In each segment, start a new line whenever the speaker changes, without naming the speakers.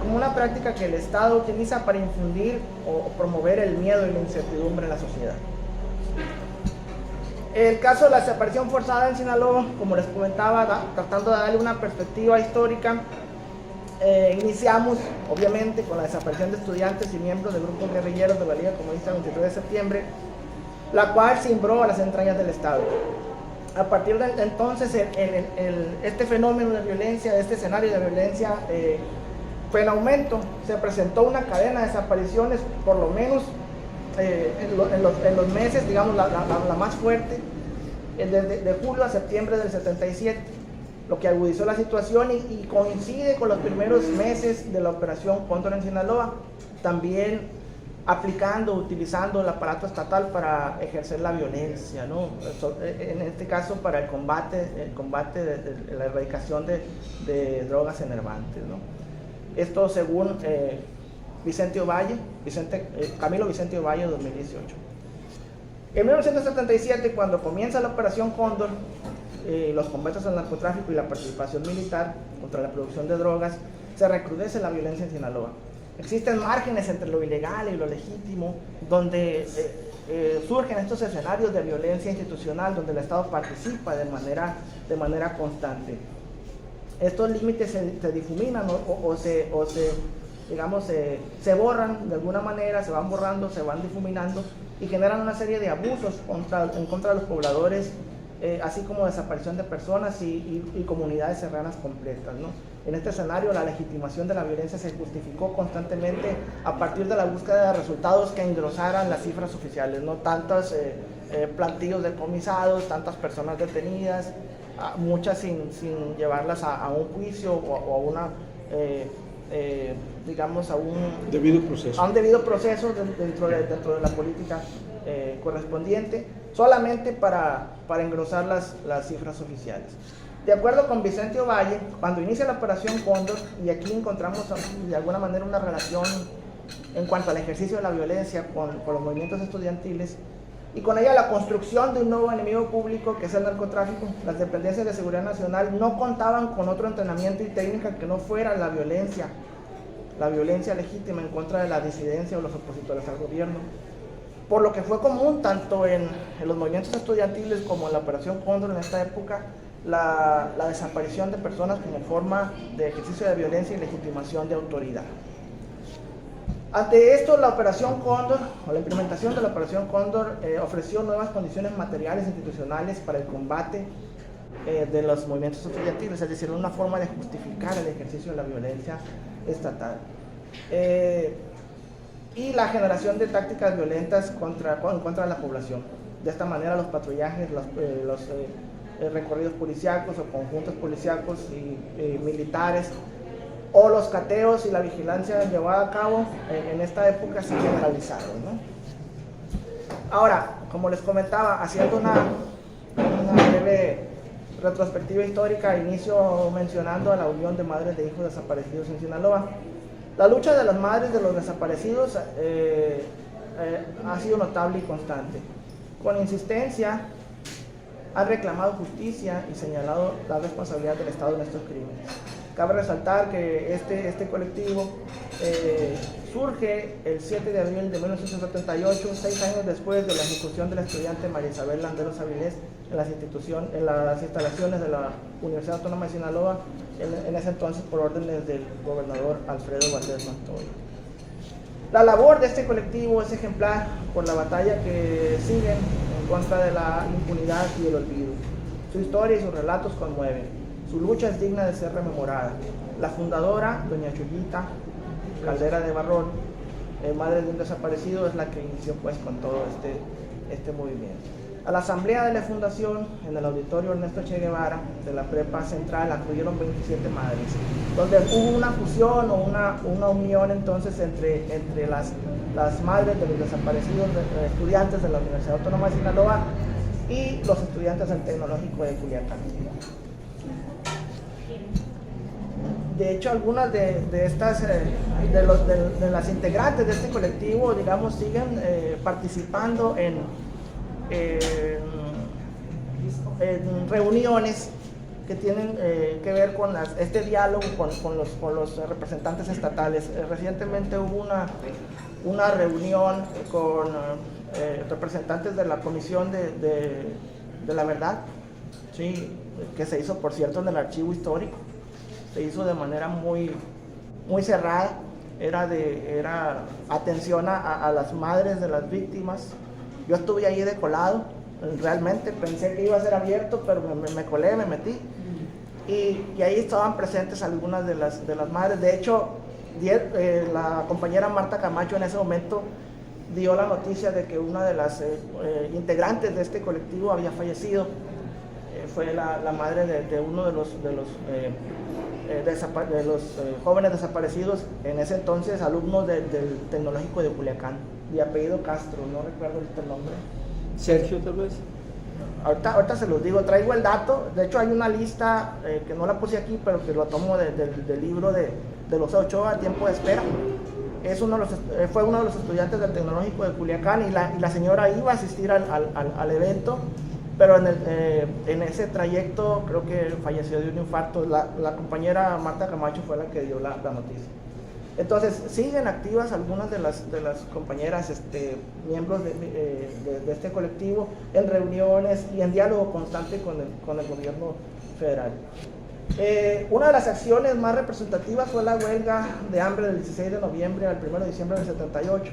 Como una práctica que el Estado utiliza para infundir o promover el miedo y la incertidumbre en la sociedad. El caso de la desaparición forzada en Sinaloa, como les comentaba, tratando de darle una perspectiva histórica, iniciamos obviamente con la desaparición de estudiantes y miembros de grupos guerrilleros de la Liga Comunista el 23 de septiembre, la cual cimbró a las entrañas del Estado. A partir de entonces, este fenómeno de violencia, este escenario de violencia, fue en aumento. Se presentó una cadena de desapariciones, por lo menos en los meses, digamos, la más fuerte, de julio a septiembre del 77, lo que agudizó la situación y coincide con los primeros meses de la operación Cóndor en Sinaloa, también utilizando el aparato estatal para ejercer la violencia, ¿no? En este caso para el combate de la erradicación de drogas enervantes, ¿no? Esto según Camilo Vicente Ovalle, 2018. En 1977, cuando comienza la operación Cóndor, los combates al narcotráfico y la participación militar contra la producción de drogas, se recrudece la violencia en Sinaloa. Existen márgenes entre lo ilegal y lo legítimo, donde surgen estos escenarios de violencia institucional, donde el Estado participa de manera constante. Estos límites se difuminan o se borran de alguna manera, se van borrando, se van difuminando y generan una serie de abusos en contra de los pobladores, así como desaparición de personas y comunidades serranas completas, ¿no? En este escenario, la legitimación de la violencia se justificó constantemente a partir de la búsqueda de resultados que engrosaran las cifras oficiales, no tantos plantillos decomisados, tantas personas detenidas, muchas sin llevarlas a un juicio o a una, digamos, a un debido proceso dentro de la política correspondiente, solamente para engrosar las cifras oficiales. De acuerdo con Vicente Ovalle, cuando inicia la operación Cóndor, y aquí encontramos de alguna manera una relación en cuanto al ejercicio de la violencia con los movimientos estudiantiles, y con ella la construcción de un nuevo enemigo público que es el narcotráfico, las dependencias de seguridad nacional no contaban con otro entrenamiento y técnica que no fuera la violencia legítima en contra de la disidencia o los opositores al gobierno. Por lo que fue común tanto en los movimientos estudiantiles como en la operación Cóndor en esta época, la desaparición de personas como forma de ejercicio de violencia y legitimación de autoridad. Ante esto, la operación Cóndor, o la implementación de la operación Cóndor, ofreció nuevas condiciones materiales e institucionales para el combate de los movimientos estudiantiles, es decir, una forma de justificar el ejercicio de la violencia estatal. Y la generación de tácticas violentas en contra de la población. De esta manera, los patrullajes, los recorridos policíacos o conjuntos policíacos y militares, o los cateos y la vigilancia llevada a cabo en esta época se generalizaron, ¿no? Ahora, como les comentaba, haciendo una breve retrospectiva histórica, inicio mencionando a la Unión de Madres de Hijos Desaparecidos en Sinaloa. La lucha de las madres de los desaparecidos ha sido notable y constante. Con insistencia han reclamado justicia y señalado la responsabilidad del Estado en estos crímenes. Cabe resaltar que este colectivo surge el 7 de abril de 1978, 6 años después de la ejecución de la estudiante María Isabel Landeros Avilés en las instalaciones de la Universidad Autónoma de Sinaloa, en ese entonces por órdenes del gobernador Alfredo Valdés Montoya. La labor de este colectivo es ejemplar por la batalla que siguen en contra de la impunidad y el olvido. Su historia y sus relatos conmueven. Su lucha es digna de ser rememorada. La fundadora, doña Chuyita Caldera de Barrón, madre de un desaparecido, es la que inició pues con todo este movimiento. A la asamblea de la fundación, en el auditorio Ernesto Che Guevara de la Prepa Central, acudieron 27 madres, donde hubo una fusión o una unión entonces entre las madres de los desaparecidos estudiantes de la Universidad Autónoma de Sinaloa y los estudiantes del Tecnológico de Culiacán. De hecho, algunas de las integrantes de este colectivo, digamos, siguen participando en reuniones que tienen que ver con este diálogo con los representantes estatales. Recientemente hubo una reunión con representantes de la Comisión de la Verdad, ¿sí? Que se hizo, por cierto, en el archivo histórico. Se hizo de manera muy cerrada. Era atención a las madres de las víctimas. Yo estuve ahí de colado, realmente pensé que iba a ser abierto, pero me colé, me metí, y ahí estaban presentes algunas de las madres. De hecho, la compañera Marta Camacho en ese momento dio la noticia de que una de las integrantes de este colectivo había fallecido. Fue la madre de uno de los jóvenes desaparecidos, en ese entonces alumnos del Tecnológico de Culiacán, de apellido Castro, no recuerdo el nombre.
Sergio, tal vez.
Ahorita se los digo, traigo el dato. De hecho hay una lista que no la puse aquí, pero que lo tomo del libro de los Ochoa, Tiempo de Espera. Fue uno de los estudiantes del Tecnológico de Culiacán, y la señora iba a asistir al evento, pero en ese trayecto creo que falleció de un infarto. La compañera Marta Camacho fue la que dio la noticia. Entonces siguen activas algunas de las compañeras miembros de este colectivo en reuniones y en diálogo constante con el gobierno federal. Una de las acciones más representativas fue la huelga de hambre del 16 de noviembre al 1 de diciembre del 78.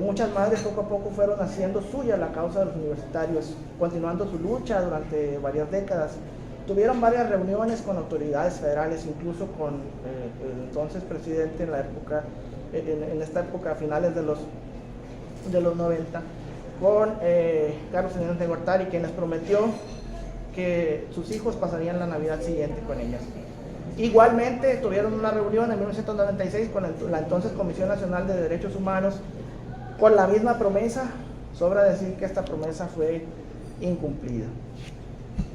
Muchas madres poco a poco fueron haciendo suya la causa de los universitarios, continuando su lucha durante varias décadas. Tuvieron varias reuniones con autoridades federales, incluso con el entonces presidente en esta época, a finales de los 90, con Carlos Salinas de Gortari, quien les prometió que sus hijos pasarían la Navidad siguiente con ellas. Igualmente tuvieron una reunión en 1996 con la entonces Comisión Nacional de Derechos Humanos, con la misma promesa. Sobra decir que esta promesa fue incumplida.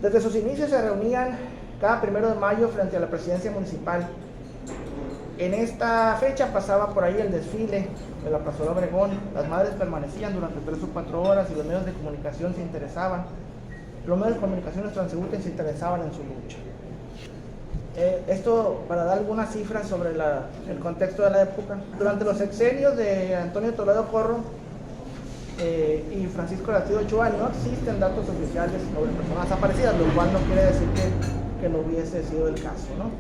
Desde sus inicios se reunían cada 1 de mayo frente a la presidencia municipal. En esta fecha pasaba por ahí el desfile de la Plazuela Obregón. Las madres permanecían durante 3 o 4 horas y los medios de comunicación se interesaban. Los medios de comunicación transeúntes se interesaban en su lucha. Esto para dar algunas cifras sobre el contexto de la época. Durante los sexenios de Antonio Toledo Corro y Francisco Lastido Ochoa no existen datos oficiales sobre personas desaparecidas, lo cual no quiere decir que no hubiese sido el caso, ¿no?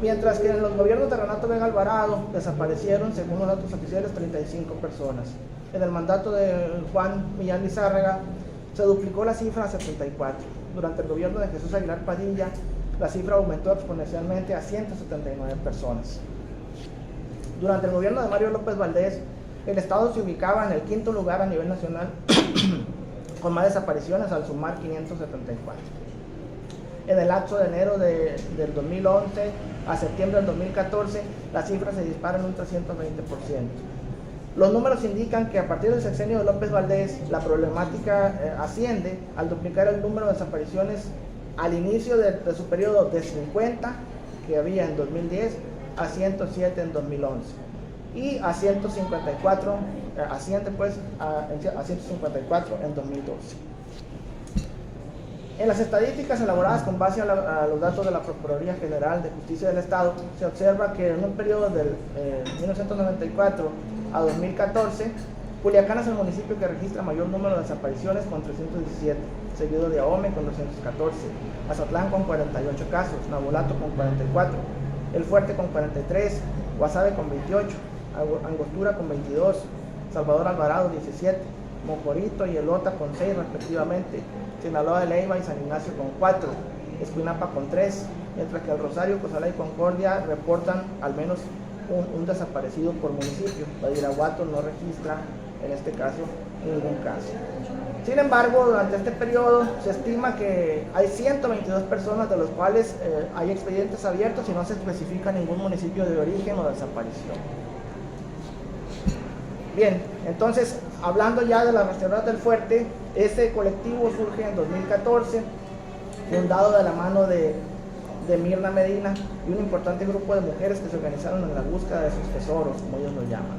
Mientras que en los gobiernos de Renato Vega Alvarado desaparecieron, según los datos oficiales, 35 personas. En el mandato de Juan Millán Lizárraga se duplicó la cifra a 74. Durante el gobierno de Jesús Aguilar Padilla, la cifra aumentó exponencialmente a 179 personas. Durante el gobierno de Mario López Valdés, el estado se ubicaba en el 5º lugar a nivel nacional con más desapariciones, al sumar 574. En el lapso de enero del 2011 a septiembre del 2014, la cifra se dispara en un 320%. Los números indican que a partir del sexenio de López Valdés, la problemática asciende al duplicar el número de desapariciones al inicio de su periodo de 50 que había en 2010 a 107 en 2011 y a 154, asciende pues a 154 en 2012. En las estadísticas elaboradas con base a los datos de la Procuraduría General de Justicia del Estado, se observa que en un periodo del 1994 a 2014, Culiacán es el municipio que registra mayor número de desapariciones con 317, seguido de Ahome con 214, Mazatlán con 48 casos, Navolato con 44, El Fuerte con 43, Guasave con 28, Angostura con 22, Salvador Alvarado 17, Mocorito y Elota con 6 respectivamente, Sinaloa de Leyva y San Ignacio con 4, Escuinapa con 3, mientras que el Rosario, Cozalá y Concordia reportan al menos un desaparecido por municipio. Badiraguato no registra en este caso ningún caso. Sin embargo, durante este periodo se estima que hay 122 personas, de los cuales hay expedientes abiertos y no se especifica ningún municipio de origen o desaparición. Bien, entonces, hablando ya de la restauración del Fuerte, este colectivo surge en 2014, fundado de la mano de Mirna Medina y un importante grupo de mujeres que se organizaron en la búsqueda de sus tesoros, como ellos lo llaman.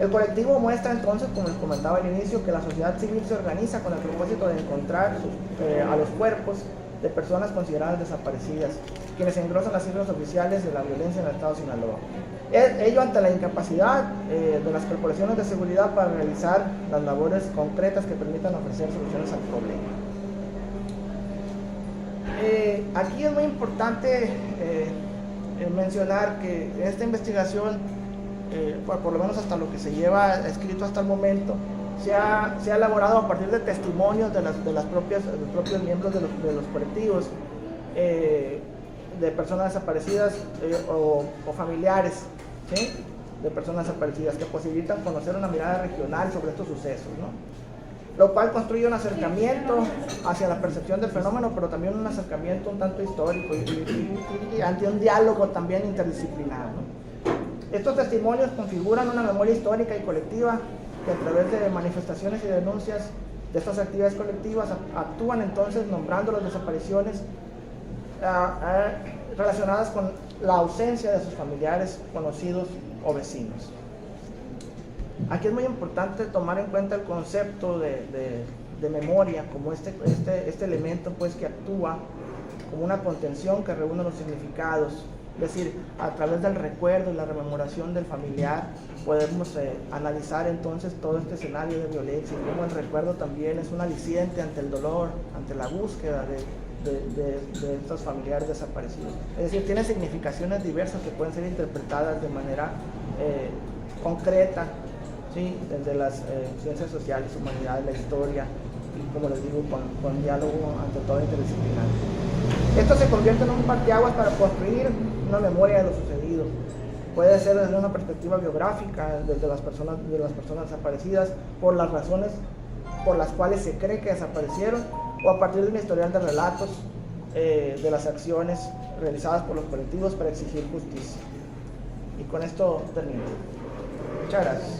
El colectivo muestra entonces, como les comentaba al inicio, que la sociedad civil se organiza con el propósito de encontrar a los cuerpos de personas consideradas desaparecidas, quienes engrosan las cifras oficiales de la violencia en el estado de Sinaloa. Ello ante la incapacidad de las corporaciones de seguridad para realizar las labores concretas que permitan ofrecer soluciones al problema. Aquí es muy importante mencionar que esta investigación, por lo menos hasta lo que se lleva escrito hasta el momento, se ha elaborado a partir de testimonios de los propios miembros de los colectivos, de personas desaparecidas o familiares, ¿sí?, de personas desaparecidas, que posibilitan conocer una mirada regional sobre estos sucesos, ¿no? Lo cual construye un acercamiento hacia la percepción del fenómeno, pero también un acercamiento un tanto histórico y ante un diálogo también interdisciplinar, ¿no? Estos testimonios configuran una memoria histórica y colectiva que a través de manifestaciones y denuncias de estas actividades colectivas actúan entonces nombrando las desapariciones relacionadas con la ausencia de sus familiares, conocidos o vecinos. Aquí es muy importante tomar en cuenta el concepto de memoria como este elemento, pues, que actúa como una contención que reúne los significados. Es decir, a través del recuerdo y la rememoración del familiar podemos analizar entonces todo este escenario de violencia y cómo el recuerdo también es un aliciente ante el dolor, ante la búsqueda de estos familiares desaparecidos. Es decir, tiene significaciones diversas que pueden ser interpretadas de manera concreta, ¿sí?, desde las ciencias sociales, humanidades, la historia, y como les digo, con diálogo ante todo interdisciplinar. Esto se convierte en un parteaguas para construir una memoria de lo sucedido. Puede ser desde una perspectiva biográfica, desde las personas desaparecidas, por las razones por las cuales se cree que desaparecieron, o a partir de un historial de relatos de las acciones realizadas por los colectivos para exigir justicia. Y con esto termino. Muchas gracias.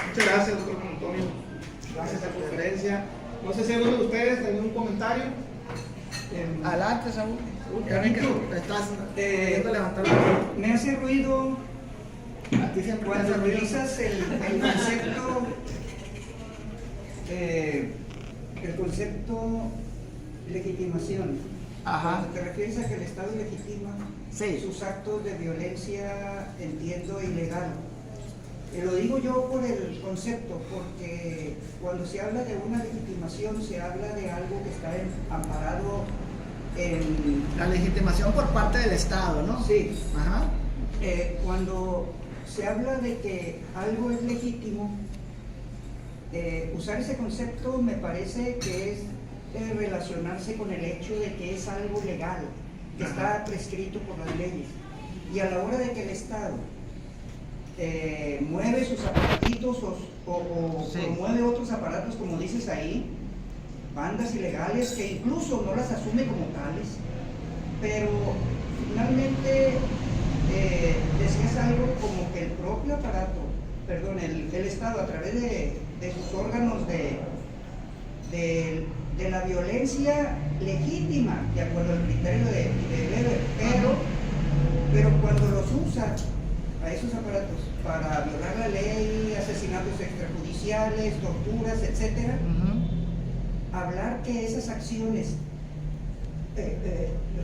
Muchas gracias, doctor Juan Antonio. Gracias a la conferencia. No sé si alguno de ustedes tiene un comentario.
Adelante, Saúl. Estás levantar la mano.
Me hace ruido
A ti siempre
cuando
te hace ruido.
utilizas el concepto legitimación.
Ajá.
Cuando te refieres a que el Estado legitima
Sí.
sus actos de violencia, entiendo, ilegal. Lo digo yo por el concepto, porque cuando se habla de una legitimación se habla de algo que está amparado en...
La legitimación por parte del Estado, ¿no?
Sí.
Ajá.
Cuando se habla de que algo es legítimo, usar ese concepto me parece que es relacionarse con el hecho de que es algo legal, que está prescrito por las leyes. Y a la hora de que el Estado mueve sus aparatitos o
Sí.
promueve otros aparatos, como dices ahí, bandas ilegales que incluso no las asume como tales, pero finalmente decías algo como que el propio aparato, perdón, el Estado a través de sus órganos de la violencia legítima, de acuerdo al criterio de Weber, pero cuando los usa a esos aparatos para violar la ley, asesinatos extrajudiciales, torturas, etcétera, hablar que esas acciones,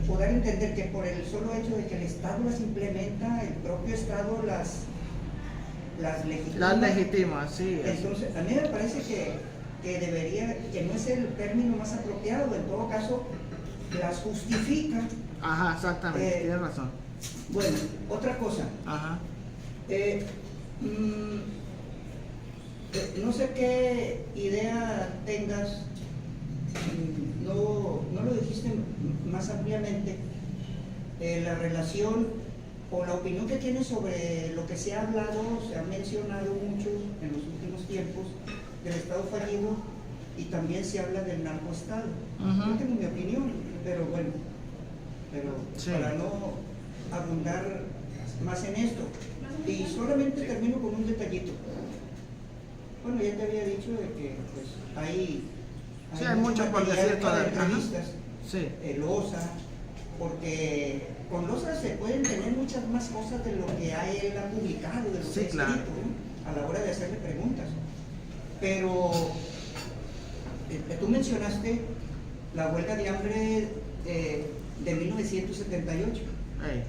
poder entender que por el solo hecho de que el Estado las implementa, el propio Estado las legitima.
Las legitimas, sí.
Entonces, a mí me parece que debería, que no es el término más apropiado, en todo caso, las justifica.
Ajá, exactamente, tienes razón.
Bueno, otra cosa.
Ajá.
No sé qué idea tengas, no lo dijiste más ampliamente, la relación o la opinión que tienes sobre lo que se ha hablado, se ha mencionado mucho en los últimos tiempos del Estado fallido y también se habla del narcoestado. No tengo mi opinión, pero bueno,
Sí.
para no abundar más en esto. Y solamente termino con un detallito. Bueno, ya te había dicho de que pues hay
mucho por
material
decir
para
todavía.
entrevistas,
Sí.
Loza, porque con Loza se pueden tener muchas más cosas de lo que él ha publicado, de lo
Sí,
que ha
claro.
escrito, ¿no? A la hora de hacerle preguntas. Pero Tú mencionaste la huelga de hambre de 1978.
Ey.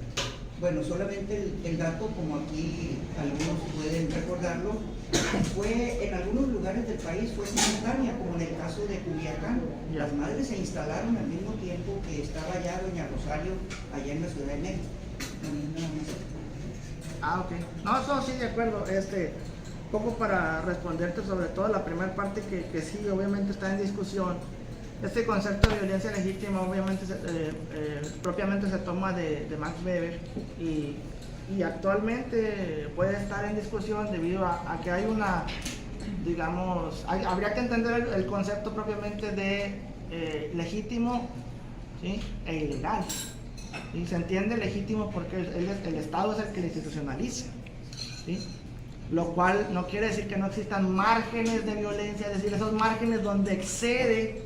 Bueno, solamente el dato, como aquí algunos pueden recordarlo, fue en algunos lugares del país fue simultánea, como en el caso de Culiacán. Las madres se instalaron al mismo tiempo que estaba ya doña Rosario allá en la Ciudad de México.
Ok. No, eso sí, de acuerdo. Poco para responderte sobre todo la primera parte que sí, obviamente está en discusión. Este concepto de violencia legítima obviamente propiamente se toma de Max Weber y actualmente puede estar en discusión debido a que hay una, digamos, habría que entender el concepto propiamente de legítimo, ¿sí?, e ilegal. Y se entiende legítimo porque el Estado es el que lo institucionaliza, ¿sí? Lo cual no quiere decir que no existan márgenes de violencia, es decir, esos márgenes donde excede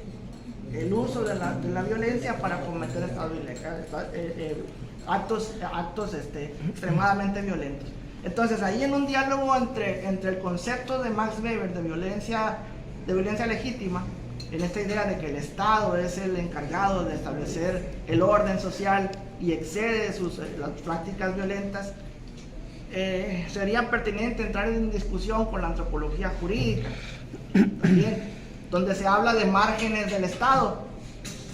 el uso de la violencia para cometer actos extremadamente violentos. Entonces, ahí en un diálogo entre el concepto de Max Weber de violencia legítima, en esta idea de que el Estado es el encargado de establecer el orden social y excede las prácticas violentas, sería pertinente entrar en discusión con la antropología jurídica también, donde se habla de márgenes del Estado.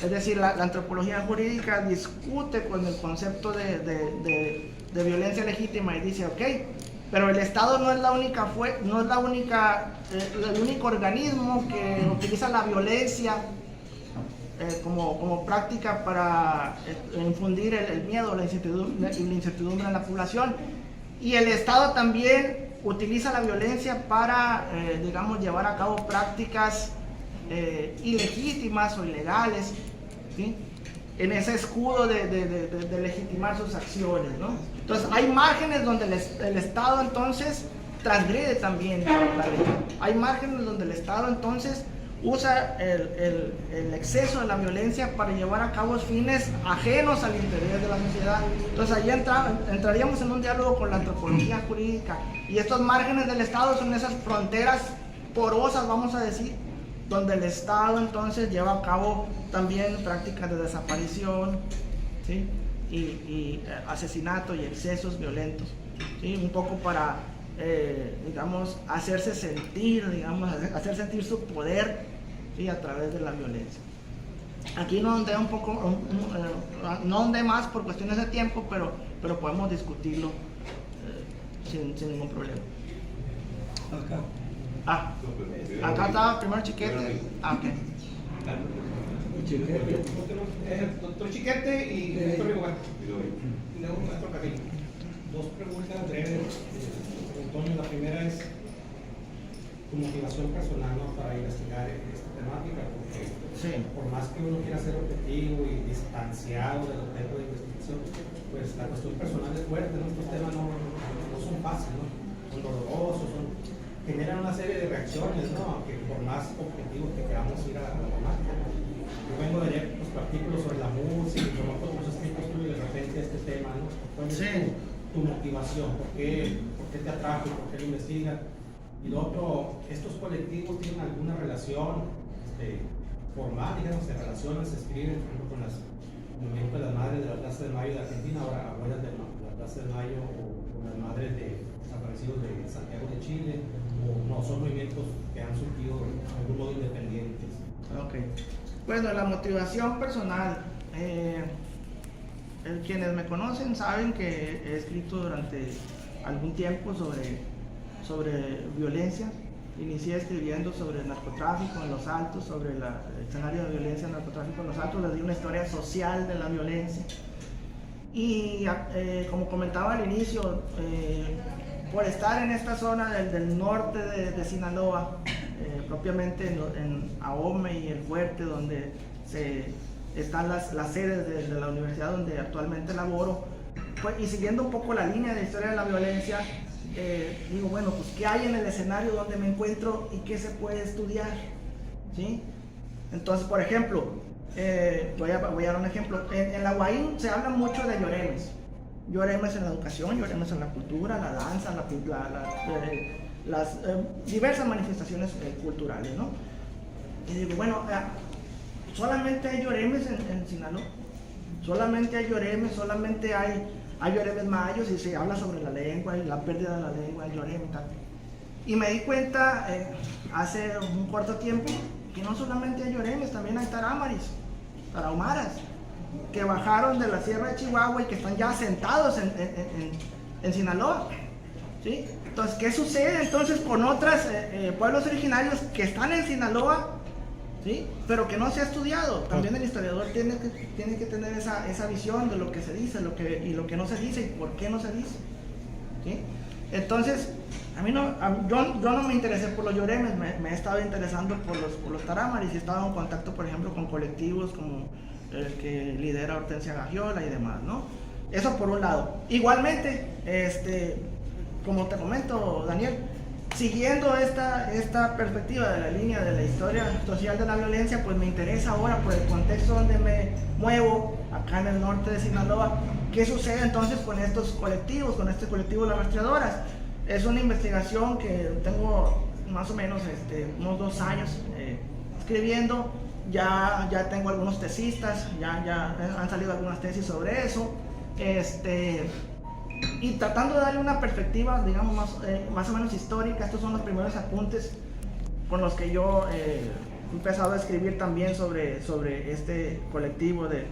Es decir, la antropología jurídica discute con el concepto de violencia legítima y dice, ok, pero el Estado no es el único organismo que utiliza la violencia como práctica para infundir el miedo, la incertidumbre en la población. Y el Estado también utiliza la violencia para, digamos, llevar a cabo prácticas ilegítimas o ilegales, ¿sí?, en ese escudo de legitimar sus acciones, ¿no? Entonces, hay márgenes donde el Estado entonces transgrede también la ley. Hay márgenes donde el Estado entonces usa el exceso de la violencia para llevar a cabo fines ajenos al interés de la sociedad. Entonces ahí entraríamos en un diálogo con la antropología jurídica, y estos márgenes del Estado son esas fronteras porosas, vamos a decir, donde el Estado entonces lleva a cabo también prácticas de desaparición, ¿sí?, y asesinato y excesos violentos, ¿sí?, un poco para digamos, hacer sentir su poder, ¿sí?, a través de la violencia. Aquí no ondea un poco, no ondea más por cuestiones de tiempo, pero podemos discutirlo sin ningún problema. Acá está primero Chiquete. Ok.
Doctor Chiquete y doctor Rigoberto. Y luego maestro Carrillo.
Dos preguntas breves, Antonio. La primera es tu motivación personal, ¿no?, para investigar esta temática, porque
sí,
por más que uno quiera ser objetivo y distanciado del objeto de investigación, pues la cuestión personal es fuerte, ¿no? Estos temas no son fáciles, ¿no?, son dolorosos, generan una serie de reacciones, ¿no?, que por más objetivos que queramos ir a la temática. Yo vengo de leer artículos sobre la música y conozco otros escritos tuyos de repente a este tema, ¿no? ¿Cuál es tu motivación? ¿Por qué te atrajo? ¿Por qué lo investigas? Y lo otro, ¿estos colectivos tienen alguna relación formal, digamos, se relacionan, se escriben, por ejemplo, con el movimiento de las madres de la Plaza de Mayo de Argentina, ahora abuelas de la Plaza de Mayo, o con las madres de desaparecidos de Santiago de Chile, o no, son movimientos que han surgido de algún modo independientes?
Ok. Bueno, la motivación personal. Quienes me conocen saben que he escrito durante algún tiempo sobre violencia. Inicié escribiendo sobre el narcotráfico en Los Altos, sobre el escenario de violencia y narcotráfico en Los Altos. Les di una historia social de la violencia. Y como comentaba al inicio, por estar en esta zona del norte de Sinaloa, propiamente en Ahome y El Fuerte, donde están las sedes de la universidad donde actualmente laboro, pues, y siguiendo un poco la línea de historia de la violencia, digo, bueno, pues ¿qué hay en el escenario donde me encuentro y qué se puede estudiar? ¿Sí? Entonces, por ejemplo, voy a dar un ejemplo. En la UAIN se habla mucho de lloremes. Lloremes en la educación, lloremes en la cultura, la danza, las diversas manifestaciones culturales, ¿no? Y digo, bueno, solamente hay lloremes en Sinaloa, solamente hay lloremes, solamente hay lloremes mayos y se habla sobre la lengua y la pérdida de la lengua, el lloreme y tal. Y me di cuenta hace un corto tiempo que no solamente hay lloremes, también hay tarámaris, tarahumaras, que bajaron de la sierra de Chihuahua y que están ya asentados en Sinaloa, ¿sí? Entonces, ¿qué sucede entonces con otros pueblos originarios que están en Sinaloa, ¿sí? Pero que no se ha estudiado? También el historiador tiene que tener esa visión de lo que se dice y lo que no se dice y por qué no se dice, ¿sí? Entonces, yo no me interesé por los lloremes, me he estado interesando por los tarámaris y he estado en contacto, por ejemplo, con colectivos como el que lidera Hortensia Gagiola y demás, ¿no? Eso por un lado. Igualmente, como te comento, Daniel, siguiendo esta perspectiva de la línea de la historia social de la violencia, pues me interesa ahora por el contexto donde me muevo, acá en el norte de Sinaloa, qué sucede entonces con estos colectivos, con este colectivo de las rastreadoras. Es una investigación que tengo más o menos unos 2 años escribiendo. Ya tengo algunos tesistas, ya han salido algunas tesis sobre eso, y tratando de darle una perspectiva, digamos, más o menos histórica. Estos son los primeros apuntes con los que yo he empezado a escribir también sobre este colectivo de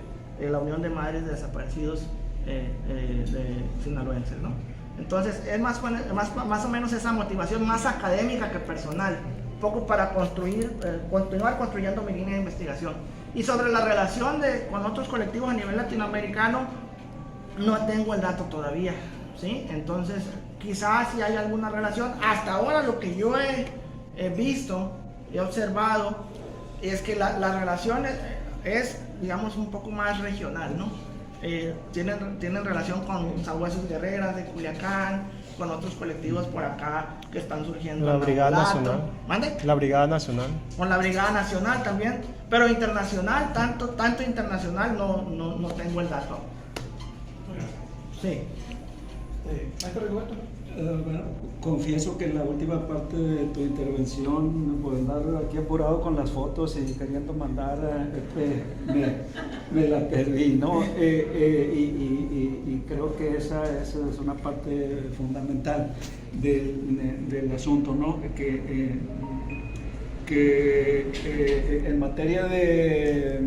la Unión de Madres de Desaparecidos de sinaloenses, ¿no? Entonces es más o menos esa motivación más académica que personal, un poco para continuar construyendo mi línea de investigación. Y sobre la relación con otros colectivos a nivel latinoamericano, no tengo el dato todavía, ¿sí? Entonces quizás si hay alguna relación. Hasta ahora lo que yo he visto, he observado, es que la relación es, digamos, un poco más regional, ¿no? Tienen relación con Sabuesos Guerreras de Culiacán, con otros colectivos por acá que están surgiendo.
La Brigada Nacional.
¿Mande?
La Brigada Nacional.
Con la Brigada Nacional también, pero internacional, tanto internacional no tengo el dato. Sí.
Maestro Rigoberto.
Bueno, confieso que en la última parte de tu intervención, por andar aquí apurado con las fotos y queriendo mandar, me la perdí, ¿no? Y creo que esa es una parte fundamental del asunto, ¿no? Que en materia de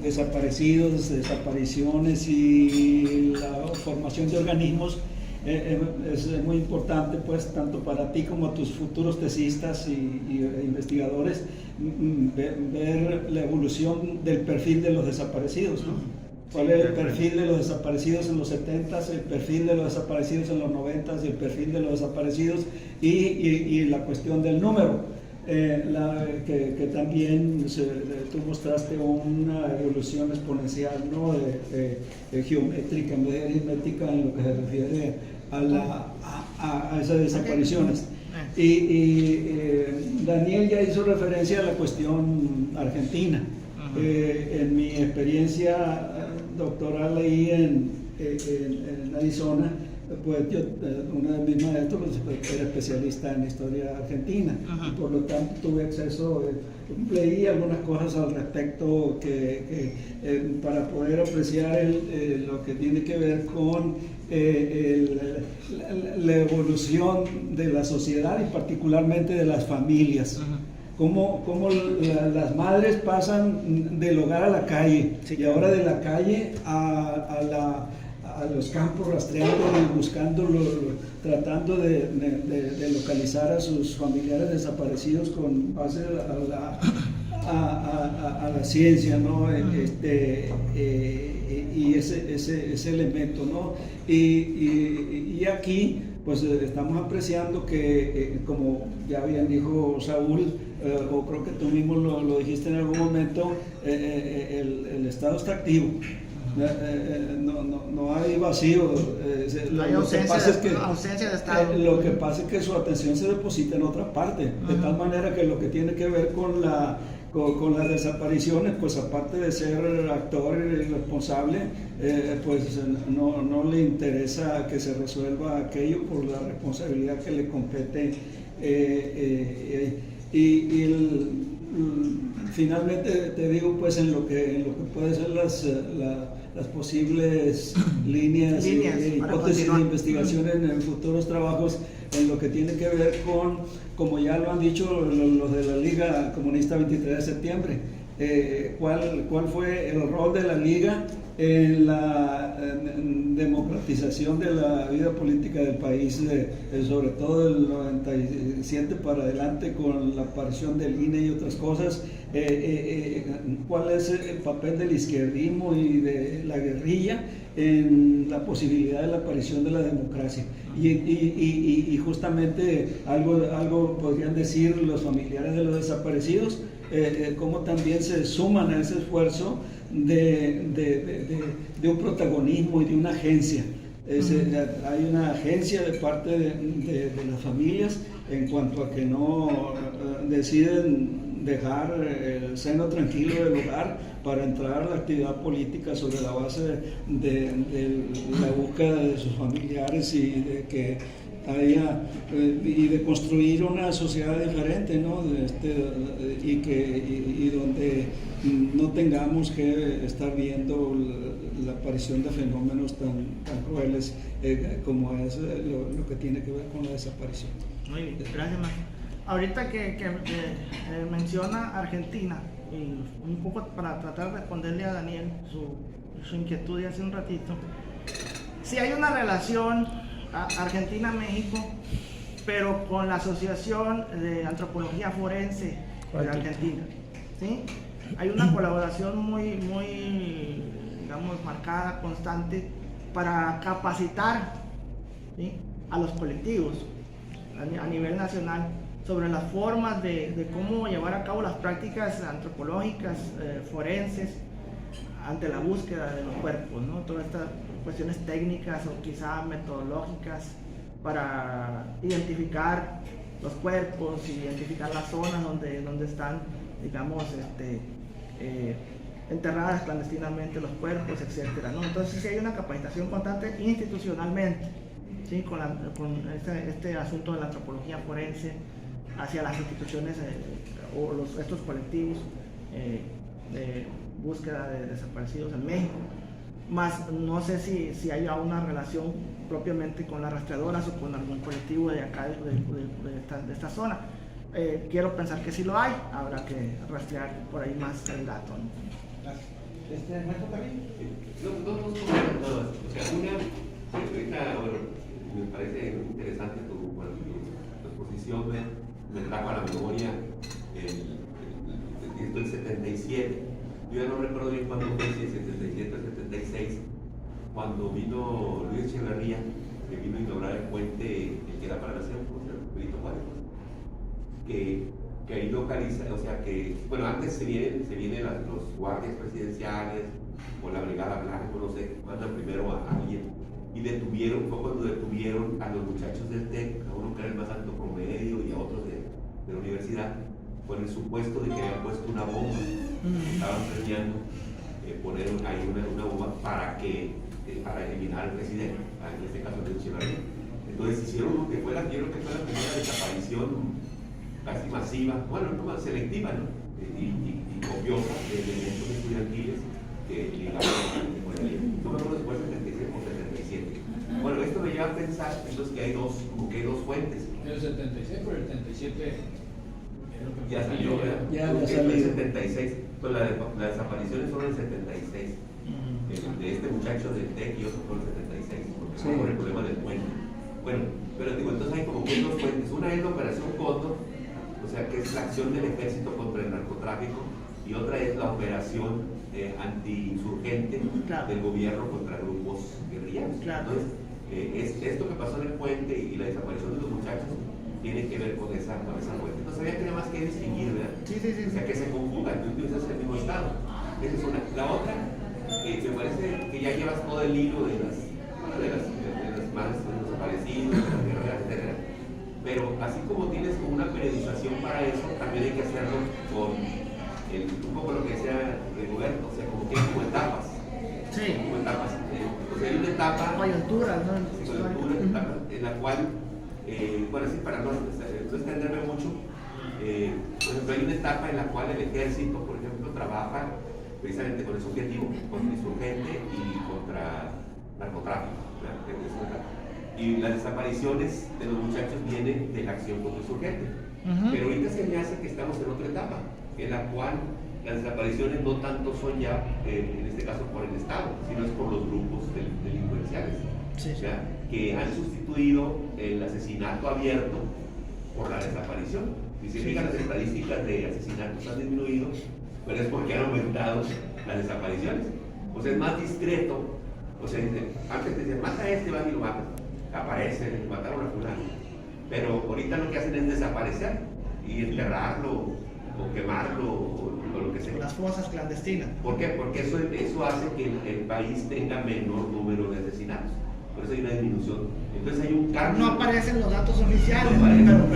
desaparecidos, desapariciones y la formación de organismos, es muy importante, pues, tanto para ti como a tus futuros tesistas y investigadores, ver la evolución del perfil de los desaparecidos, ¿no? ¿Cuál es el perfil de los desaparecidos en los 70s, el perfil de los desaparecidos en los 90s y el perfil de los desaparecidos y la cuestión del número? Que también tú mostraste una evolución exponencial, ¿no? Geométrica en vez de aritmética en lo que se refiere a esas desapariciones. Y Daniel ya hizo referencia a la cuestión argentina. En mi experiencia doctoral ahí en Arizona, pues yo, una de mis maestros, era especialista en historia argentina, y por lo tanto tuve acceso, leí algunas cosas al respecto para poder apreciar lo que tiene que ver con la evolución de la sociedad y particularmente de las familias. Cómo las madres pasan del hogar a la calle, y ahora de la calle a los campos, rastreando y buscándolo, tratando de localizar a sus familiares desaparecidos con base a la ciencia, ¿no? Y ese elemento, ¿no? Y aquí, pues, estamos apreciando que, como ya bien dijo Saúl, o creo que tú mismo lo dijiste en algún momento, el Estado está activo. No hay vacío.
Ausencia de Estado.
Lo que pasa es que su atención se deposita en otra parte, de tal manera que lo que tiene que ver con las desapariciones, pues aparte de ser actor y responsable, pues no le interesa que se resuelva aquello por la responsabilidad que le compete. finalmente te digo, pues en lo que pueden ser las posibles líneas y
para
hipótesis de
continuar.
investigación en futuros trabajos, en lo que tiene que ver con, como ya lo han dicho los de la Liga Comunista 23 de septiembre, cuál fue el rol de la Liga en la democratización de la vida política del país, sobre todo del 97 para adelante, con la aparición del INE y otras cosas. ¿Cuál es el papel del izquierdismo y de la guerrilla en la posibilidad de la aparición de la democracia? Y justamente algo podrían decir los familiares de los desaparecidos, cómo también se suman a ese esfuerzo de un protagonismo y de una agencia. Hay una agencia de parte de las familias en cuanto a que no deciden dejar el seno tranquilo del hogar para entrar a la actividad política sobre la base de la búsqueda de sus familiares y de que haya y de construir una sociedad diferente, ¿no? Y donde no tengamos que estar viendo la aparición de fenómenos tan crueles como es lo que tiene que ver con la desaparición.
Muy bien, gracias, Mario. Ahorita que menciona Argentina, y un poco para tratar de responderle a Daniel su inquietud de hace un ratito, sí hay una relación Argentina-México, pero con la Asociación de Antropología Forense de Argentina, ¿sí? Hay una colaboración muy, digamos, marcada, constante, para capacitar, ¿sí?, a los colectivos a nivel nacional sobre las formas de cómo llevar a cabo las prácticas antropológicas, forenses, ante la búsqueda de los cuerpos, ¿no? Todas estas cuestiones técnicas o quizá metodológicas para identificar los cuerpos, identificar las zonas donde están, digamos, enterradas clandestinamente los cuerpos, etcétera, ¿no? Entonces sí hay una capacitación constante institucionalmente, ¿sí?, con este asunto de la antropología forense hacia las instituciones o estos colectivos de búsqueda de desaparecidos en México. Más no sé si haya una relación propiamente con las rastreadoras o con algún colectivo de acá de esta zona. Quiero pensar que sí lo hay, habrá que rastrear por ahí más el dato, ¿no?
¿Marco también?
Dos cosas. O sea, una, ahorita, bueno, me parece interesante tu exposición, me trajo a la memoria el 77. Yo ya no recuerdo bien cuándo fue, si el 77 o 76, cuando vino Luis Echeverría, que vino a inaugurar el puente, el que era para la nación, Benito Juárez, que ahí localiza, o sea que, bueno, antes se vienen los guardias presidenciales o la brigada blanca, no sé, mandan primero a alguien y fue cuando detuvieron a los muchachos del TEC, a uno que era el más alto promedio y a otros de la universidad, con el supuesto de que habían puesto una bomba. Estaban planeando poner ahí una bomba para eliminar al presidente, en este caso de Echeverría. Entonces hicieron lo que fue la primera desaparición casi masiva, bueno, no más selectiva, ¿no? Y copiosa de elementos estudiantiles que ligaron con el día. No me acuerdo si fue el 76 o 77. Bueno, esto me lleva a pensar entonces que hay dos fuentes.
El 76 por el 77
ya salió, ¿verdad?
Ya
el
salió.
76, pues las desapariciones fueron el 76. De este muchacho del TEC y otro fue el 76, porque
Sí.
por el problema del puente. Bueno, pero digo, entonces hay como que dos fuentes. Una es la Operación Cóndor, o sea, que es la acción del ejército contra el narcotráfico, y otra es la operación antiinsurgente del gobierno contra grupos guerrilleros. Entonces, esto que pasó en el puente y la desaparición de los muchachos tiene que ver con esa fuente. Entonces había que nada más que distinguir, ¿verdad?
Sí.
O sea, que se conjugan, tú utilizas el mismo estado. Esa es una. La otra, me parece que ya llevas todo el hilo de las madres de los desaparecidos, de las guerreras, etc. Pero así como tienes como una periodización para eso, también hay que hacerlo con un poco lo que decía Rigoberto, o sea, como que hay como etapas.
Sí.
Como etapas. O sea, hay una etapa.
Coyunturas, ¿no?
Coyuntura, en la cual, bueno, así para no extenderme mucho, Por ejemplo, hay una etapa en la cual el ejército, por ejemplo, trabaja precisamente con ese objetivo, contra insurgente y contra narcotráfico, ¿verdad? Y las desapariciones de los muchachos vienen de la acción contra insurgente. Pero ahorita se me hace que estamos en otra etapa, en la cual las desapariciones no tanto son ya, en este caso por el Estado, sino es por los grupos delincuenciales.
Sí.
O sea, que han sustituido el asesinato abierto por la desaparición. Y si fijan, las estadísticas de asesinatos han disminuido, pero es porque han aumentado las desapariciones. O sea, es más discreto. O sea, antes te decían, mata a este, va y lo matan. Aparece, mataron a fulano. Pero ahorita lo que hacen es desaparecer y enterrarlo o quemarlo o lo que sea.
Las fosas clandestinas.
¿Por qué? Porque eso hace que el país tenga menor número de asesinatos. Por eso hay una disminución. Entonces hay un cambio.
No aparecen los datos oficiales,
No aparecen.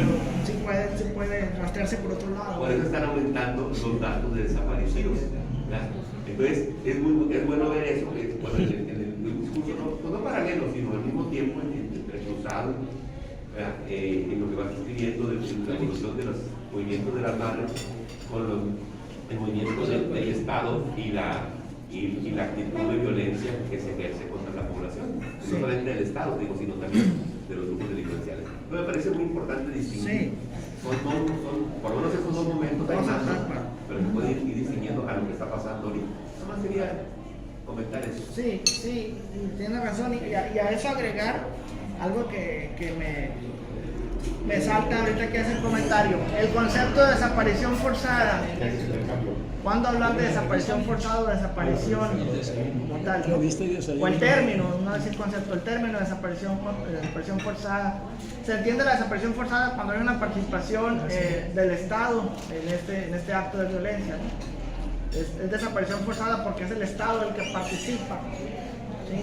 pero sí puede rastrearse por otro lado.
Por eso están aumentando los datos de desaparecidos, ¿verdad? Entonces es bueno ver eso, que bueno, en el discurso no paralelo, sino al mismo tiempo entrecruzado, en lo que va escribiendo de la evolución de los movimientos de las madres con el movimiento del Estado y la actitud de violencia que se ejerce contra la población, no solamente del Estado, digo, sino también de los grupos delincuenciales. Pero me parece muy importante distinguir. Son, por lo menos esos dos momentos hay más, pero se puede ir distinguiendo a lo que está pasando ahorita. Nada más quería comentar eso.
Sí, tiene razón. Y a eso agregar algo que me salta ahorita que hace el comentario. El concepto de desaparición forzada. ¿Cuándo hablar de desaparición forzada o desaparición como tal? O el término, no es el concepto, el término de desaparición forzada. Se entiende la desaparición forzada cuando hay una participación del Estado en este acto de violencia, ¿no? Es desaparición forzada porque es el Estado el que participa, ¿sí?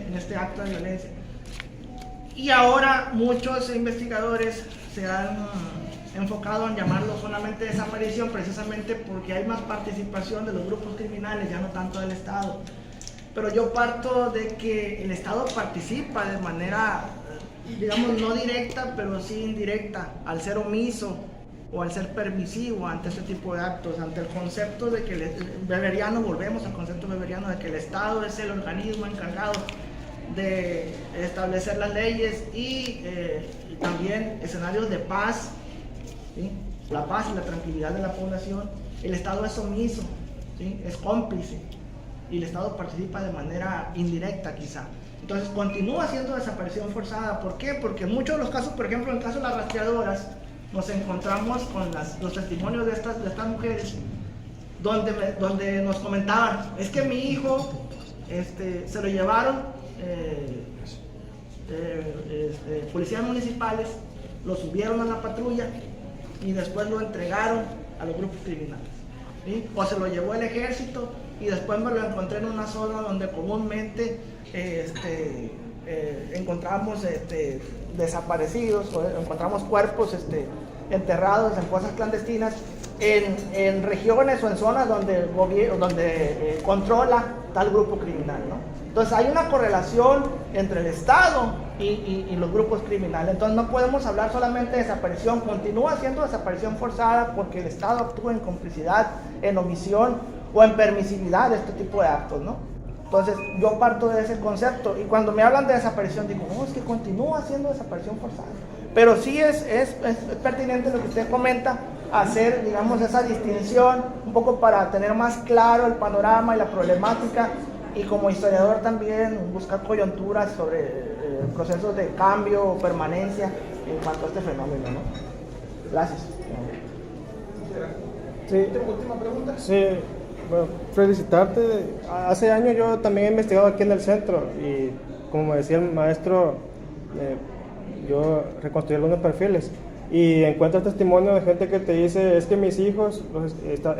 en este acto de violencia. Y ahora muchos investigadores se han enfocado en llamarlo solamente desaparición, precisamente porque hay más participación de los grupos criminales, ya no tanto del Estado. Pero yo parto de que el Estado participa de manera, digamos, no directa, pero sí indirecta, al ser omiso o al ser permisivo ante este tipo de actos, ante el concepto de que weberiano, volvemos al concepto weberiano de que el Estado es el organismo encargado de establecer las leyes y también escenarios de paz, ¿sí? La paz y la tranquilidad de la población. El Estado es omiso, ¿sí? Es cómplice y el Estado participa de manera indirecta quizá. Entonces continúa siendo desaparición forzada. ¿Por qué? Porque en muchos de los casos, por ejemplo en el caso de las rastreadoras, nos encontramos con los testimonios de estas mujeres donde nos comentaban, es que mi hijo se lo llevaron policías municipales, lo subieron a la patrulla y después lo entregaron a los grupos criminales, ¿sí? O se lo llevó el ejército y después me lo encontré en una zona donde comúnmente encontramos desaparecidos o encontramos cuerpos enterrados en fosas clandestinas en regiones o en zonas donde controla tal grupo criminal, ¿no? Entonces hay una correlación entre el Estado y los grupos criminales. Entonces no podemos hablar solamente de desaparición, continúa siendo desaparición forzada porque el Estado actúa en complicidad, en omisión o en permisividad de este tipo de actos, ¿no? Entonces yo parto de ese concepto y cuando me hablan de desaparición digo, no, es que continúa siendo desaparición forzada. Pero sí es pertinente lo que usted comenta, hacer, digamos, esa distinción un poco para tener más claro el panorama y la problemática y como historiador también buscar coyunturas sobre procesos de cambio o permanencia en cuanto a este fenómeno, ¿no? Gracias.
Sí.
Última pregunta.
Sí, bueno, felicitarte. Hace años yo también he investigado aquí en el centro y como decía el maestro, yo reconstruí algunos perfiles y encuentras testimonio de gente que te dice, es que mis hijos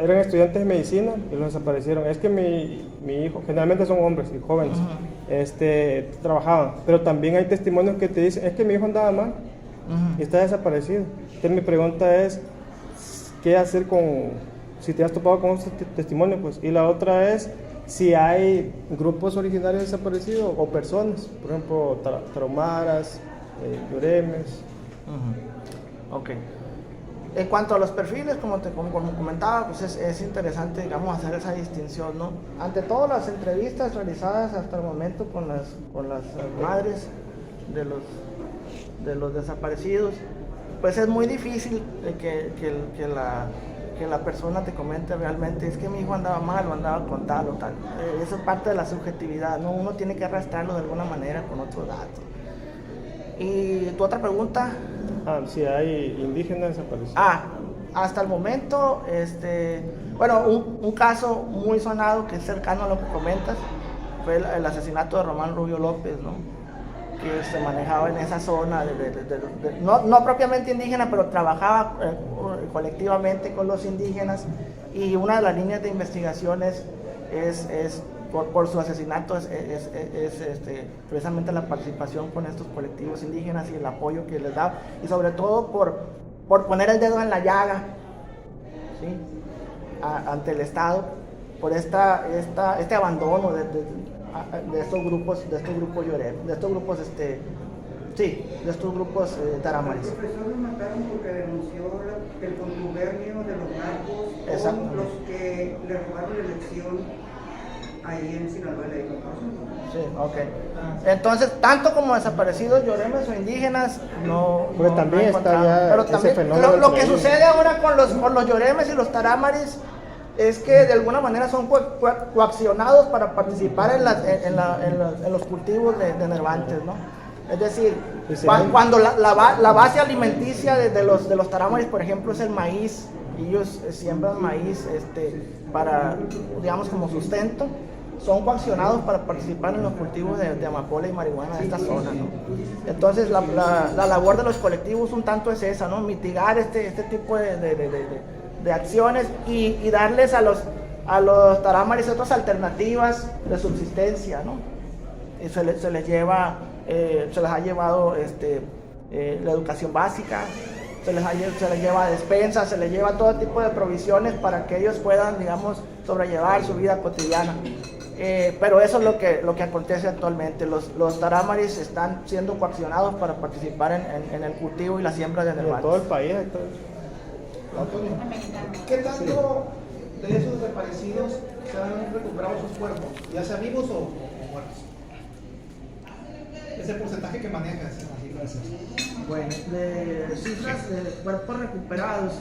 eran estudiantes de medicina y los desaparecieron, es que mi hijo, generalmente son hombres y jóvenes, trabajaban, pero también hay testimonios que te dicen, es que mi hijo andaba mal y está desaparecido. Entonces mi pregunta es, ¿qué hacer si te has topado con este testimonio? Pues, y la otra es, si hay grupos originarios desaparecidos o personas, por ejemplo, tarahumaras, yuremes.
Ok. En cuanto a los perfiles, como comentaba, pues es interesante, digamos, hacer esa distinción, ¿no? Ante todo, las entrevistas realizadas hasta el momento con las madres de los desaparecidos, pues es muy difícil que la persona te comente realmente, es que mi hijo andaba mal o andaba con tal o tal. Eso es parte de la subjetividad, ¿no? Uno tiene que arrastrarlo de alguna manera con otros datos. ¿Y tu otra pregunta?
Si hay indígenas desaparecidos.
Hasta el momento, bueno, un caso muy sonado que es cercano a lo que comentas fue el asesinato de Román Rubio López, ¿no? Que se manejaba en esa zona, no propiamente indígena, pero trabajaba colectivamente con los indígenas, y una de las líneas de investigaciones es por su asesinato es precisamente la participación con estos colectivos indígenas y el apoyo que les da, y sobre todo por poner el dedo en la llaga, ¿sí? Ante el Estado, por este abandono de estos grupos lloreros, de estos grupos taramaris.
El profesor lo mataron porque denunció el contubernio de los narcos con los que le robaron la elección ahí en Sinaloa.
Sí, ok. Entonces, tanto como desaparecidos, lloremes o indígenas,
Porque también está ya
pero
ese
también,
fenómeno
lo que
del
sucede ahora con los lloremes y los taramaris es que de alguna manera son coaccionados para participar en los cultivos de nervantes, ¿no? Es decir, cuando la base alimenticia de los taramaris, por ejemplo, es el maíz, ellos siembran maíz para, digamos, como sustento, son coaccionados para participar en los cultivos de amapola y marihuana de esta zona, ¿no? Entonces la labor de los colectivos un tanto es esa, ¿no? Mitigar este tipo de acciones y darles a los taramaris otras alternativas de subsistencia, ¿no? Y se les ha llevado la educación básica, se les lleva despensas, se les lleva todo tipo de provisiones para que ellos puedan, digamos, sobrellevar su vida cotidiana. Pero eso es lo que acontece actualmente. Los taramaris están siendo coaccionados para participar en el cultivo y la siembra de nervantes.
En todo el país.
Antonio, ¿qué tanto de esos desaparecidos se han recuperado sus cuerpos, ya sea vivos o muertos? Ese porcentaje que manejas. Gracias.
Bueno, de cifras de cuerpos recuperados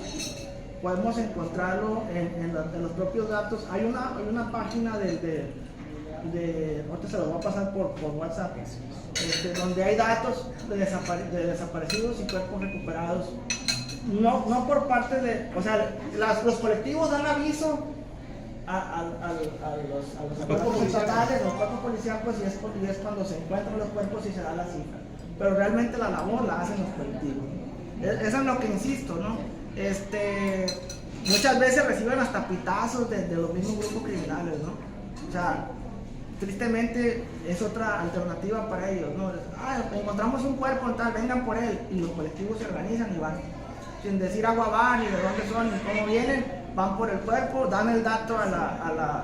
podemos encontrarlo en los propios datos. Hay una página ahorita se los voy a pasar por WhatsApp, donde hay datos de desaparecidos y cuerpos recuperados. No por parte o sea, los colectivos dan aviso a los cuerpos estatales, los cuerpos policíacos, y es cuando se encuentran los cuerpos y se da la cifra. Pero realmente la labor la hacen los colectivos. Eso es lo que insisto, ¿no? Muchas veces reciben hasta pitazos de los mismos grupos criminales, ¿no? O sea, tristemente es otra alternativa para ellos, ¿no? Encontramos un cuerpo tal, vengan por él, y los colectivos se organizan y van, sin decir agua van, ni de dónde son, ni cómo vienen, van por el cuerpo, dan el dato a las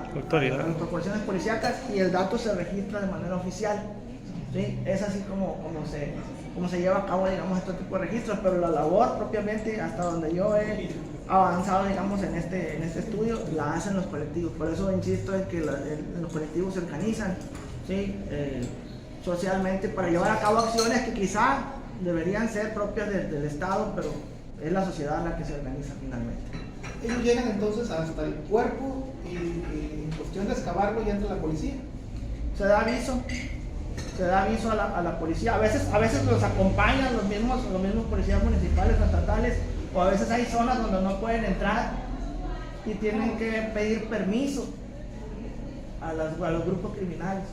corporaciones policíacas, y el dato se registra de manera oficial, ¿sí? Es así como se lleva a cabo, digamos, este tipo de registros, pero la labor propiamente, hasta donde yo he avanzado, digamos, en este estudio, la hacen los colectivos. Por eso insisto en que los colectivos se organizan, ¿sí? Socialmente, para llevar a cabo acciones que quizá deberían ser propias del Estado, pero es la sociedad la que se organiza finalmente.
Ellos llegan entonces hasta el cuerpo y en cuestión de excavarlo ya entra la policía.
Se da aviso a la policía. A veces los acompañan los mismos policías municipales o estatales, o a veces hay zonas donde no pueden entrar y tienen que pedir permiso a los grupos criminales.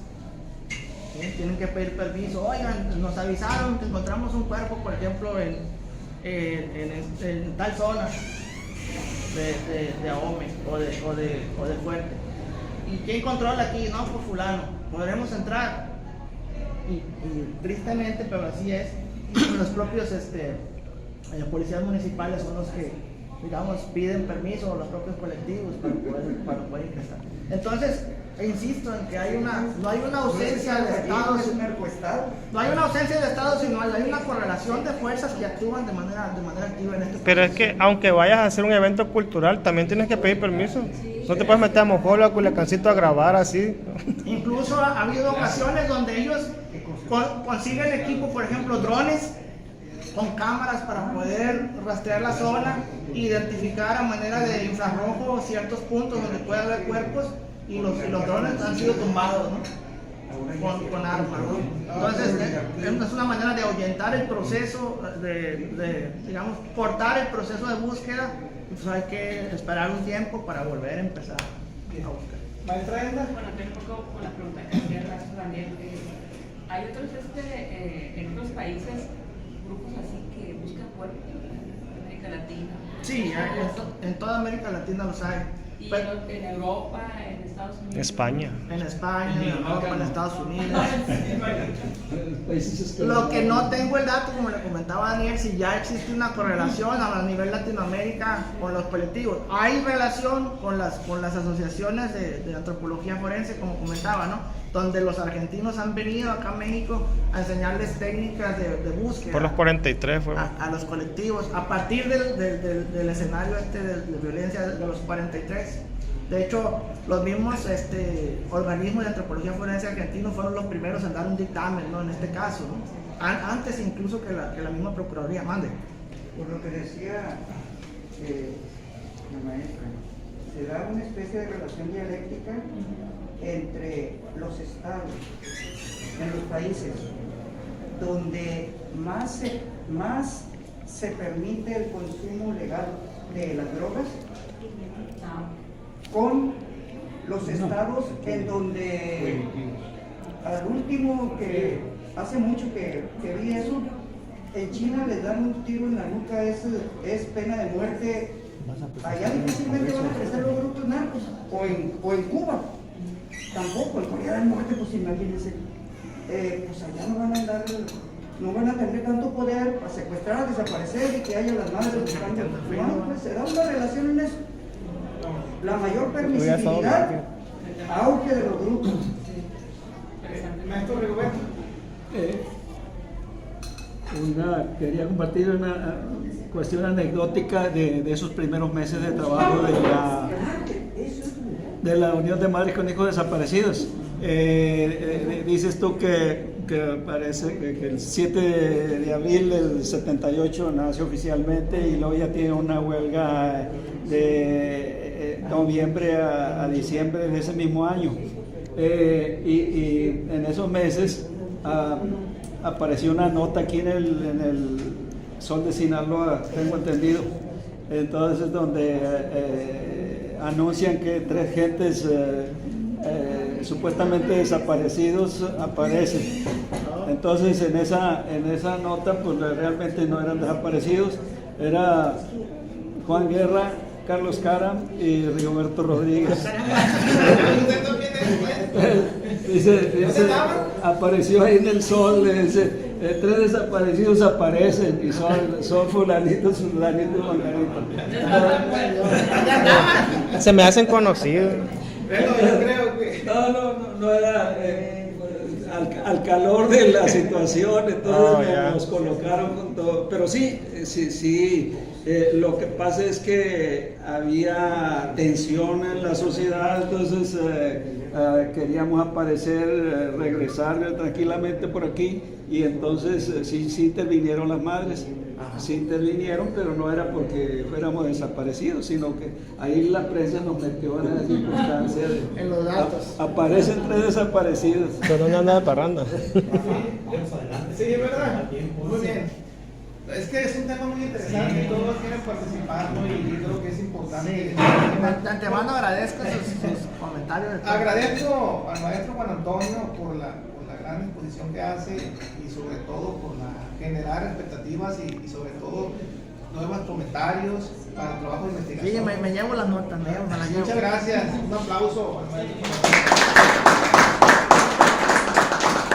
¿Sí? Tienen que pedir permiso. Oigan, nos avisaron que encontramos un cuerpo, por ejemplo, en tal zona de Ahome o de Fuerte. ¿Y quién controla aquí? No, por fulano. ¿Podremos entrar? Y tristemente, pero así es, los propios policías municipales son los que, digamos, piden permiso, o los propios colectivos para poder ingresar. Entonces, insisto en que no hay una ausencia de Estado,
es un narcoestado.
no hay una ausencia de Estado, sino hay una correlación de fuerzas que actúan de manera activa en este país.
Pero es que aunque vayas a hacer un evento cultural, también tienes que pedir permiso. No te puedes meter a Mojola, a Culiacancito a grabar así.
Incluso ha habido ocasiones donde ellos consiguen equipo, por ejemplo, drones con cámaras para poder rastrear la zona, identificar a manera de infrarrojo ciertos puntos donde puede haber cuerpos y los drones han sido tumbados, ¿no? con armas, ¿no? Entonces es una manera de ahuyentar el proceso, digamos, cortar el proceso de búsqueda. Entonces hay que esperar un tiempo para volver a empezar a buscar.
Maestra Edna.
Bueno, tengo un poco con la pregunta que hacía el maestro Daniel. ¿Hay otros en otros países grupos así que buscan cuerpos en América Latina?
Sí, en toda América Latina los hay.
¿Y en Europa, en Estados Unidos?
España.
En España, en Europa, en Estados Unidos.
Países
Lo que no tengo el dato, como le comentaba Daniel, si ya existe una correlación a nivel Latinoamérica con los colectivos. Hay relación con las asociaciones de antropología forense, como comentaba, ¿no? Donde los argentinos han venido acá a México a enseñarles técnicas de búsqueda.
Por los 43 fue.
A los colectivos, a partir del escenario de violencia de los 43. De hecho, los mismos organismos de antropología forense argentinos fueron los primeros en dar un dictamen, ¿no? En este caso, ¿no? Antes incluso que la misma Procuraduría mande.
Por lo que decía la maestra, se da una especie de relación dialéctica entre los estados en los países donde más se permite el consumo legal de las drogas, con los estados en donde al último que hace mucho que vi eso, en China les dan un tiro en la nuca, es pena de muerte. Allá difícilmente van a crecer los grupos narcos, o en Cuba tampoco, en Corea del Norte, pues imagínense, pues allá no van a tener tanto poder para secuestrar, desaparecer y que haya las madres buscando. No, pues se da una relación en eso. La mayor permisibilidad, auge de los grupos.
Maestro Rigoberto.
Quería compartir una cuestión anecdótica de esos primeros meses de trabajo de la Unión de Madres con Hijos Desaparecidos. Dices tú que parece que el 7 de abril del 78 nace oficialmente y luego ya tiene una huelga de noviembre a diciembre de ese mismo año. Y en esos meses apareció una nota aquí en el Sol de Sinaloa, tengo entendido, entonces donde anuncian que 3 gentes supuestamente desaparecidos aparecen. Entonces en esa nota pues realmente no eran desaparecidos, era Juan Guerra, Carlos Cara y Rigoberto Rodríguez. Dice, apareció ahí en el Sol, dice, 3 desaparecidos aparecen y son fulanitos, manganitos.
Se me hacen conocidos.
Yo creo que...
No era al calor de la situación, entonces nos colocaron con todo. Pero sí, lo que pasa es que había tensión en la sociedad, entonces queríamos aparecer, regresar tranquilamente por aquí, y entonces sí intervinieron las madres. Sí intervinieron, pero no era porque fuéramos desaparecidos, sino que ahí la prensa nos metió en la circunstancia de...
En los datos.
Aparecen 3 desaparecidos.
Pero no anda de parranda.
Sí, ¿verdad? Muy bien. Es que es un tema muy interesante y todos quieren participar, ¿no? Y creo que es importante.
De antemano agradezco sus comentarios.
Agradezco al maestro Juan Antonio por la gran exposición que hace y sobre todo por generar expectativas y sobre todo nuevos comentarios para el trabajo de investigación.
Sí, me llevo las notas, me las llevo.
Muchas gracias. Un aplauso al maestro.